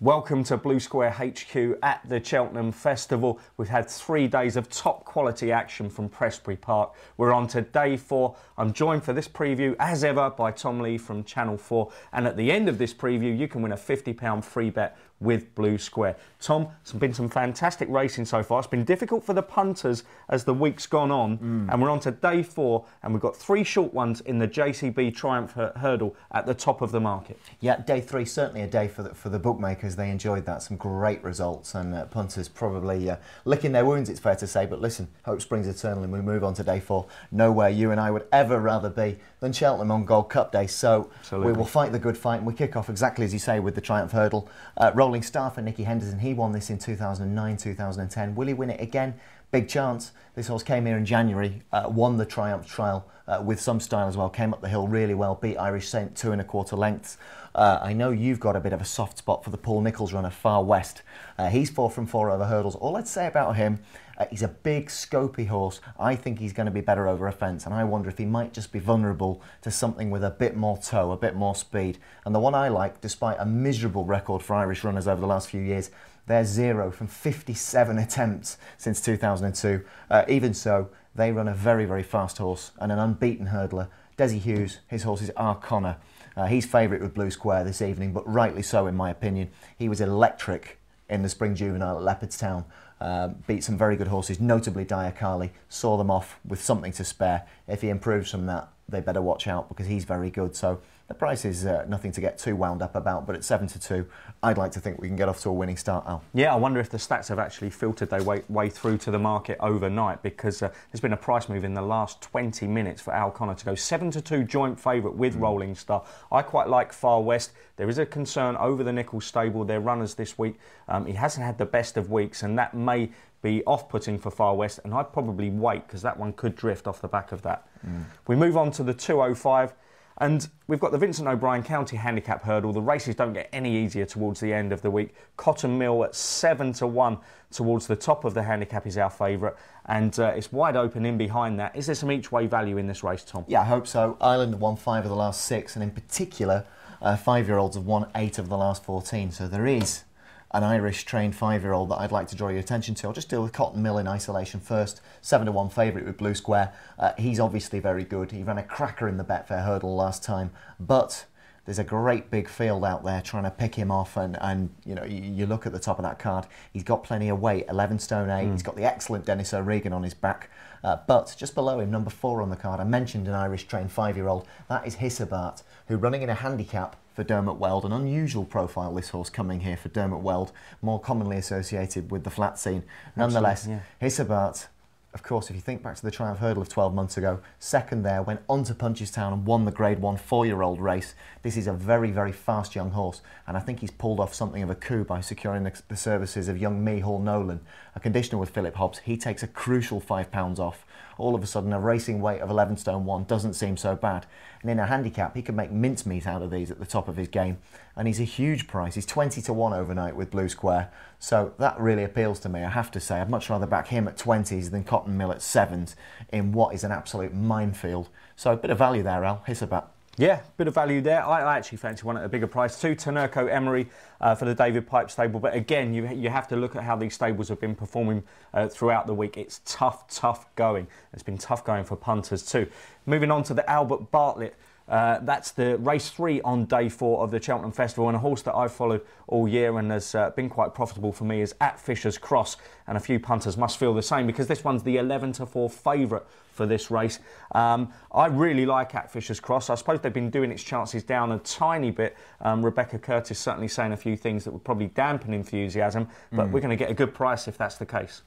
Welcome to Blue Square HQ at the Cheltenham Festival. We've had 3 days of top quality action from Prestbury Park. We're on to day 4. I'm joined for this preview, as ever, by Tom Lee from Channel 4. And at the end of this preview, you can win a £50 free bet with Blue Square. Tom, it's been some fantastic racing so far. It's been difficult for the punters as the week's gone on. And we're on to day 4, and we've got 3 short ones in the JCB Triumph Hurdle at the top of the market. Yeah, day 3, certainly a day for the bookmakers. They enjoyed that. Some great results, and punters probably licking their wounds, it's fair to say. But listen, hope springs eternal, and we move on to day 4. Nowhere you and I would ever rather be than Cheltenham on Gold Cup day. So Absolutely. We will fight the good fight, and we kick off exactly as you say with the Triumph Hurdle. Rolling Star for Nicky Henderson. He won this in 2009, 2010. Will he win it again? Big chance. This horse came here in January, won the Triumph Trial with some style as well, came up the hill really well, beat Irish Saint 2 1/4 lengths. I know you've got a bit of a soft spot for the Paul Nicholls runner, Far West. He's 4 from 4 over hurdles. All I'd say about him, he's a big, scopy horse. I think he's going to be better over a fence, and I wonder if he might just be vulnerable to something with a bit more toe, a bit more speed. And the one I like, despite a miserable record for Irish runners over the last few years, they're 0 from 57 attempts since 2002. Even so, they run a very, very fast horse and an unbeaten hurdler. Desi Hughes, his horse is Arcona. He's favourite with Blue Square this evening, but rightly so in my opinion. He was electric in the Spring Juvenile at Leopardstown. Beat some very good horses, notably Diakali. Saw them off with something to spare. If he improves from that, they better watch out because he's very good. So the price is nothing to get too wound up about, but at 7-2, I'd like to think we can get off to a winning start, Al. Yeah, I wonder if the stats have actually filtered their way through to the market overnight, because there's been a price move in the last 20 minutes for Al Connor to go 7-2 joint favourite with Rolling Star. I quite like Far West. There is a concern over the Nicholls stable, their runners this week. He hasn't had the best of weeks, and that may be off-putting for Far West, and I'd probably wait because that one could drift off the back of that. We move on to the 205. And we've got the Vincent O'Brien County Handicap Hurdle. The races don't get any easier towards the end of the week. Cotton Mill at 7-1 towards the top of the handicap is our favourite. And it's wide open in behind that. Is there some each-way value in this race, Tom? Yeah, I hope so. Ireland have won 5 of the last 6, and in particular, 5-year-olds have won 8 of the last 14. So there is an Irish-trained 5-year-old that I'd like to draw your attention to. I'll just deal with Cotton Mill in isolation first. 7-1 favourite with Blue Square. He's obviously very good. He ran a cracker in the Betfair Hurdle last time, but there's a great big field out there trying to pick him off, and you know, you look at the top of that card, he's got plenty of weight, 11 stone 8, he's got the excellent Dennis O'Regan on his back, but just below him, number 4 on the card, I mentioned an Irish-trained 5-year-old, that is Hissabart, who running in a handicap for Dermot Weld, an unusual profile this horse coming here for Dermot Weld, more commonly associated with the flat scene. Nonetheless, Hissabart, of course, if you think back to the Triumph Hurdle of 12 months ago, second there, went on to Punchestown and won the Grade 1 4-year-old race. This is a very, very fast young horse, and I think he's pulled off something of a coup by securing the services of young Mihal Nolan, a conditioner with Philip Hobbs. He takes a crucial £5 off. All of a sudden, a racing weight of 11 stone 1 doesn't seem so bad. And in a handicap, he can make mincemeat out of these at the top of his game. And he's a huge price. He's 20-1 overnight with Blue Square. So that really appeals to me, I have to say. I'd much rather back him at 20s than Cotton Mill at 7s in what is an absolute minefield. So a bit of value there, Al. Hissabart. Yeah, bit of value there. I actually fancy one at a bigger price too. Tanerco Emery for the David Pipe stable. But again, you have to look at how these stables have been performing throughout the week. It's tough going. It's been tough going for punters too. Moving on to the Albert Bartlett. That's the race 3 on day 4 of the Cheltenham Festival, and a horse that I've followed all year and has been quite profitable for me is at Fisher's Cross, and a few punters must feel the same because this one's the 11-4 favourite for this race. I really like at Fisher's Cross. I suppose they've been doing its chances down a tiny bit. Rebecca Curtis certainly saying a few things that would probably dampen enthusiasm, but we're going to get a good price if that's the case.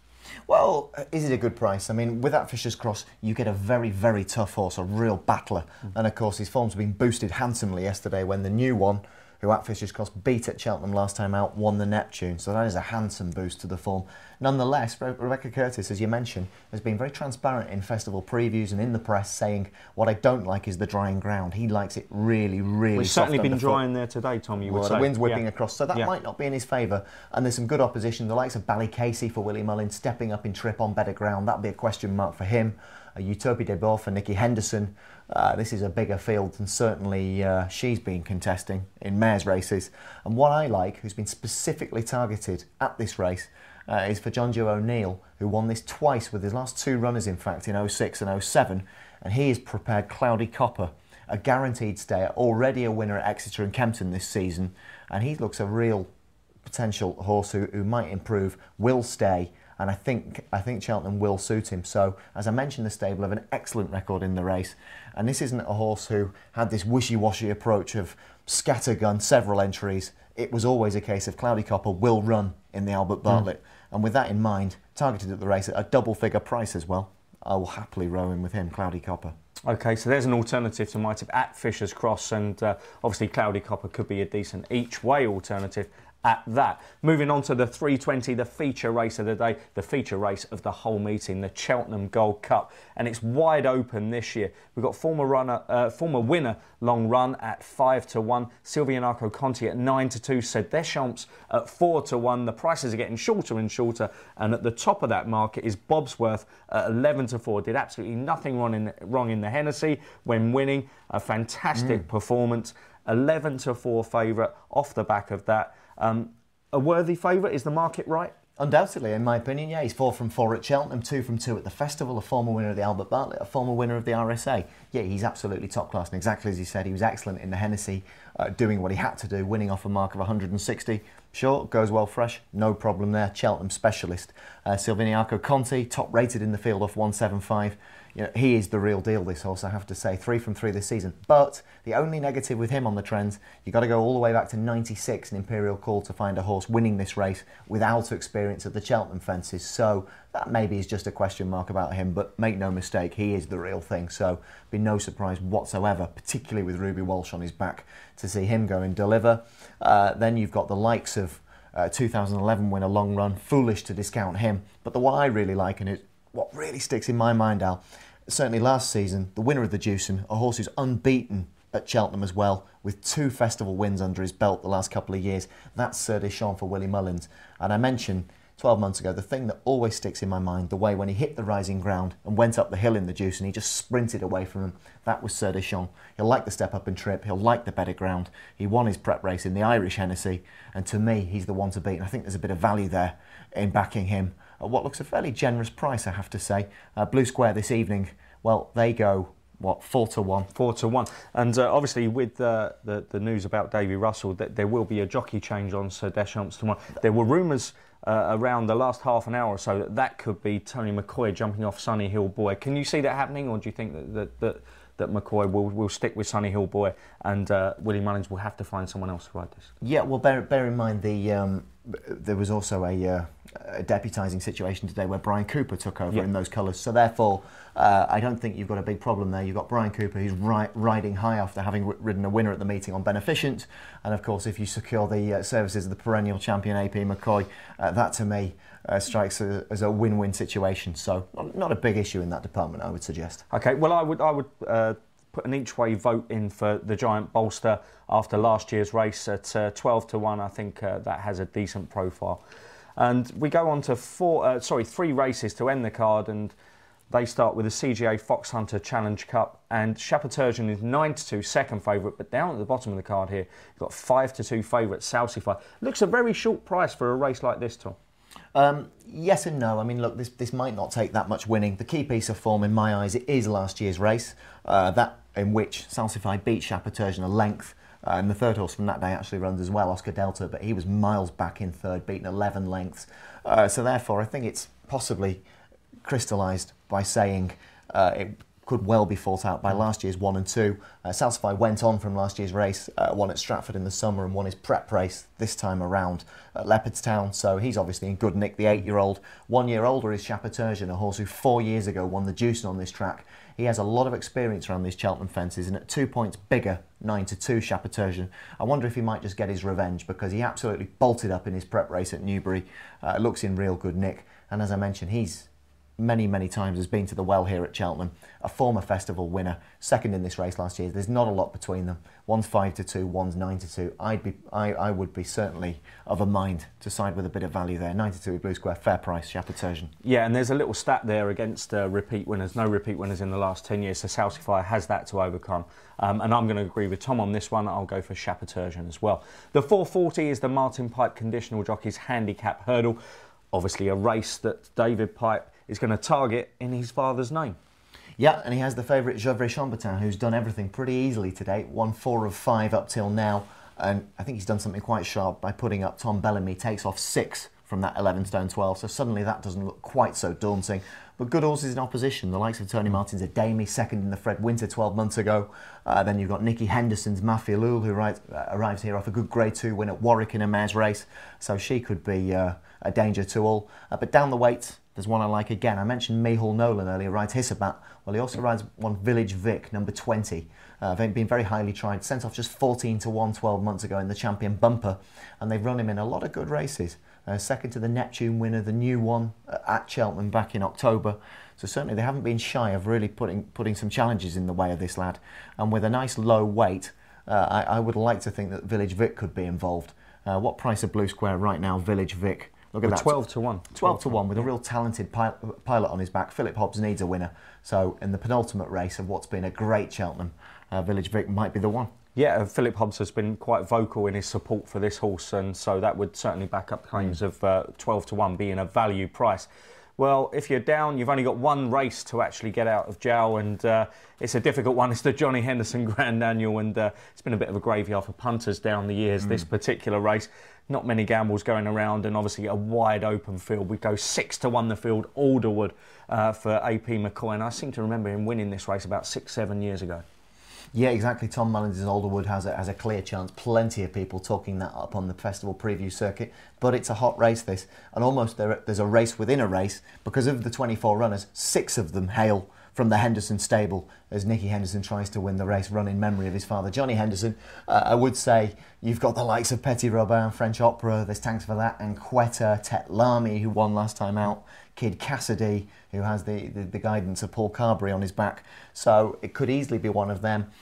Well, is it a good price? I mean, with that Fisher's Cross, you get a very, very tough horse, a real battler. And of course, his form's been boosted handsomely yesterday when the new one, who at Fisher's Cross beat at Cheltenham last time out, won the Neptune. So that is a handsome boost to the form. Nonetheless, Rebecca Curtis, as you mentioned, has been very transparent in festival previews and in the press, saying what I don't like is the drying ground. He likes it really, really It's certainly been drying there today, Tom, you would say. The wind's whipping across, so that might not be in his favour. And there's some good opposition, the likes of Ballycasey for Willie Mullin, stepping up in trip on better ground. That'd be a question mark for him. Utopia de Boer for Nikki Henderson. This is a bigger field than certainly she's been contesting in mares races. And what I like, who's been specifically targeted at this race, is for John Joe O'Neill, who won this twice with his last 2 runners, in fact, in 06 and 07. And he has prepared Cloudy Copper, a guaranteed stayer, already a winner at Exeter and Kempton this season. And he looks a real potential horse who might improve, will stay. And I think Cheltenham will suit him. So, as I mentioned, the stable have an excellent record in the race. And this isn't a horse who had this wishy-washy approach of scattergun, several entries. It was always a case of Cloudy Copper will run in the Albert Bartlett. And with that in mind, targeted at the race at a double-figure price as well, I will happily row in with him, Cloudy Copper. OK, so there's an alternative to my tip at Fisher's Cross, and obviously Cloudy Copper could be a decent each-way alternative at that. Moving on to the 320, the feature race of the day, the feature race of the whole meeting, the Cheltenham Gold Cup, and it's wide open this year. We've got former winner Long Run at 5-1, Sylvia Narco Conti at 9-2, Said Deschamps at 4-1. The prices are getting shorter and shorter, and at the top of that market is Bobsworth at 11-4. Did absolutely nothing wrong in the Hennessy when winning. A fantastic performance. 11-4 favourite off the back of that. A worthy favourite, is the market right? Undoubtedly, in my opinion, yeah. He's 4 from 4 at Cheltenham, 2 from 2 at the Festival, a former winner of the Albert Bartlett, a former winner of the RSA. Yeah, he's absolutely top class, and exactly as you said, he was excellent in the Hennessy, doing what he had to do, winning off a mark of 160. Sure, goes well fresh, no problem there. Cheltenham specialist. Silviniaco Conti, top rated in the field off 175. You know, he is the real deal, this horse, I have to say. 3 from 3 this season. But the only negative with him on the trends, you've got to go all the way back to 96 in Imperial Call to find a horse winning this race without experience at the Cheltenham fences. So that maybe is just a question mark about him, but make no mistake, he is the real thing. So be no surprise whatsoever, particularly with Ruby Walsh on his back, to see him go and deliver. Then you've got the likes of 2011 winner Long Run. Foolish to discount him. But the one I really like, and what really sticks in my mind, Al, certainly last season, the winner of the Jewson, a horse who's unbeaten at Cheltenham as well, with 2 festival wins under his belt the last couple of years. That's Sir Deschamps for Willie Mullins. And I mentioned 12 months ago, the thing that always sticks in my mind, the way when he hit the rising ground and went up the hill in the Jewson, he just sprinted away from him. That was Sir Deschamps. He'll like the step up and trip. He'll like the better ground. He won his prep race in the Irish Hennessy. And to me, he's the one to beat. And I think there's a bit of value there in backing him at what looks a fairly generous price, I have to say. Blue Square this evening, well, they go, what, 4-1? 4-1. And obviously with the news about Davy Russell, that there will be a jockey change on Sir Deschamps tomorrow. There were rumours around the last half an hour or so that could be Tony McCoy jumping off Sunny Hill Boy. Can you see that happening, or do you think that McCoy will stick with Sunny Hill Boy and Willie Mullins will have to find someone else to ride this? Yeah, well, bear in mind there was also a deputising situation today where Brian Cooper took over in those colours. So therefore, I don't think you've got a big problem there. You've got Brian Cooper who's riding high after having ridden a winner at the meeting on Beneficent. And of course, if you secure the services of the perennial champion AP McCoy, that to me strikes as a win-win situation. So not a big issue in that department, I would suggest. Okay, well, I would put an each-way vote in for the Giant Bolster after last year's race at 12-1. I think that has a decent profile. And we go on to 3 races to end the card, and they start with the CGA Fox Hunter Challenge Cup, and Chapetergian is 9-2, second favourite, but down at the bottom of the card here, you've got 5-2 favourite Salsify. Looks a very short price for a race like this, Tom. Yes and no. I mean, look, this might not take that much winning. The key piece of form in my eyes, it is last year's race, that in which Salsify beat Chapetergian a length. And the third horse from that day actually runs as well, Oscar Delta, but he was miles back in third, beaten 11 lengths. So therefore, I think it's possibly crystallised by saying it could well be fought out by last year's 1 and 2. Salsify went on from last year's race, won at Stratford in the summer and won his prep race this time around at Leopardstown. So he's obviously in good nick, the 8-year-old. 1 year older is Chapetergian, a horse who 4 years ago won the Jewson on this track. He has a lot of experience around these Cheltenham fences, and at 2 points bigger, 9-2 Chapetergian, I wonder if he might just get his revenge, because he absolutely bolted up in his prep race at Newbury. Looks in real good nick, and as I mentioned, he's many times, has been to the well here at Cheltenham. A former festival winner, second in this race last year. There's not a lot between them. One's 5-2, one's 9-2. I would be certainly of a mind to side with a bit of value there. 9-2 with Blue Square, fair price, Cheltenham. Yeah, and there's a little stat there against repeat winners. No repeat winners in the last 10 years, so Salsify has that to overcome. And I'm going to agree with Tom on this one. I'll go for Cheltenham as well. The 440 is the Martin Pipe Conditional Jockey's Handicap Hurdle. Obviously a race that David Pipe is going to target in his father's name. Yeah, and he has the favourite Geoffrey Chambertin, who's done everything pretty easily today. Won 4 of 5 up till now. And I think he's done something quite sharp by putting up Tom Bellamy. Takes off 6 from that 11 stone 12. So suddenly that doesn't look quite so daunting. But good horses in opposition. The likes of Tony Martin's Adami, second in the Fred Winter 12 months ago. Then you've got Nicky Henderson's Mafia Lul, who arrives here off a good Grade 2 win at Warwick in a mare's race. So she could be a danger to all. But down the weight, there's one I like again. I mentioned Mehul Nolan earlier, rides Hissabat. Well, he also rides one Village Vic, number 20. They've been very highly tried. Sent off just 14-1 12 months ago in the Champion Bumper. And they've run him in a lot of good races. Second to the Neptune winner, the new one at Cheltenham back in October. So certainly they haven't been shy of really putting some challenges in the way of this lad. And with a nice low weight, I would like to think that Village Vic could be involved. What price of Blue Square right now, Village Vic? Look at that. 12-1. 12-1 with a real talented pilot on his back. Philip Hobbs needs a winner. So in the penultimate race of what's been a great Cheltenham, Village Vic might be the one. Yeah, Philip Hobbs has been quite vocal in his support for this horse, and so that would certainly back up claims of 12-1 being a value price. Well, if you're down, you've only got one race to actually get out of Jowl, and it's a difficult one. It's the Johnny Henderson Grand Annual, and it's been a bit of a graveyard for punters down the years, this particular race. Not many gambles going around, and obviously a wide open field. We go 6-1 the field, Alderwood for AP McCoy, and I seem to remember him winning this race about 6-7 years ago. Yeah, exactly. Tom Mullins' Alderwood has a clear chance. Plenty of people talking that up on the festival preview circuit. But it's a hot race, this. And almost there's a race within a race. Because of the 24 runners, 6 of them hail from the Henderson stable as Nicky Henderson tries to win the race, run in memory of his father, Johnny Henderson. I would say you've got the likes of Petit Robin, French Opera, there's Tanks for that, and Quetta, Tet Lamy, who won last time out, Kid Cassidy, who has the guidance of Paul Carberry on his back. So it could easily be one of them.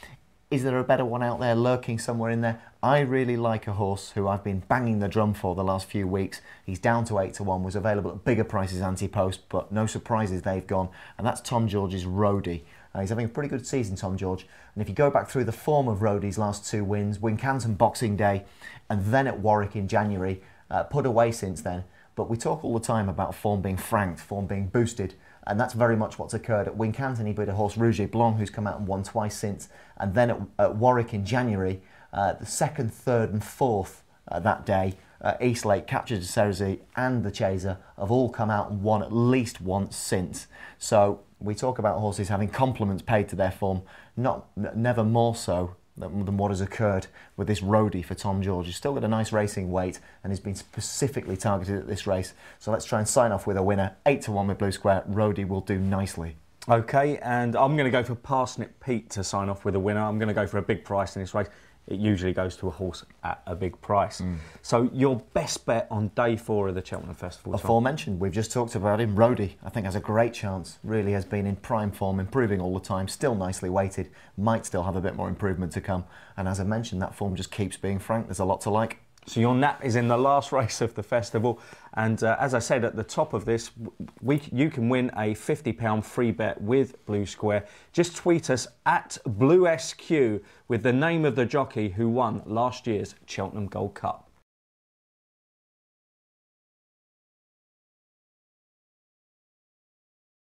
Is there a better one out there lurking somewhere in there? I really like a horse who I've been banging the drum for the last few weeks. He's down to 8-1, was available at bigger prices anti-post, but no surprises they've gone. And that's Tom George's Rhodey. He's having a pretty good season, Tom George. And if you go back through the form of Rhodey's last 2 wins, Wincanton Boxing Day, and then at Warwick in January, put away since then. But we talk all the time about form being franked, form being boosted. And that's very much what's occurred at Wincanton. He beat a horse, Rouge Blanc, who's come out and won twice since. And then at Warwick in January, the 2nd, 3rd and 4th that day, Eastlake, Capture de Cersei and the Chaser have all come out and won at least once since. So we talk about horses having compliments paid to their form, never more so than what has occurred with this Rhodey for Tom George. He's still got a nice racing weight and he's been specifically targeted at this race. So let's try and sign off with a winner. 8-1 with Blue Square. Rhodey will do nicely. OK, and I'm going to go for Parsnip Pete to sign off with a winner. I'm going to go for a big price in this race. It usually goes to a horse at a big price. So your best bet on day 4 of the Cheltenham Festival? Aforementioned, we've just talked about him. Rhodey, I think, has a great chance. Really has been in prime form, improving all the time, still nicely weighted, might still have a bit more improvement to come. And as I mentioned, that form just keeps being frank. There's a lot to like. So your nap is in the last race of the festival, and as I said at the top of this, you can win a £50 free bet with Blue Square. Just tweet us at BlueSQ with the name of the jockey who won last year's Cheltenham Gold Cup.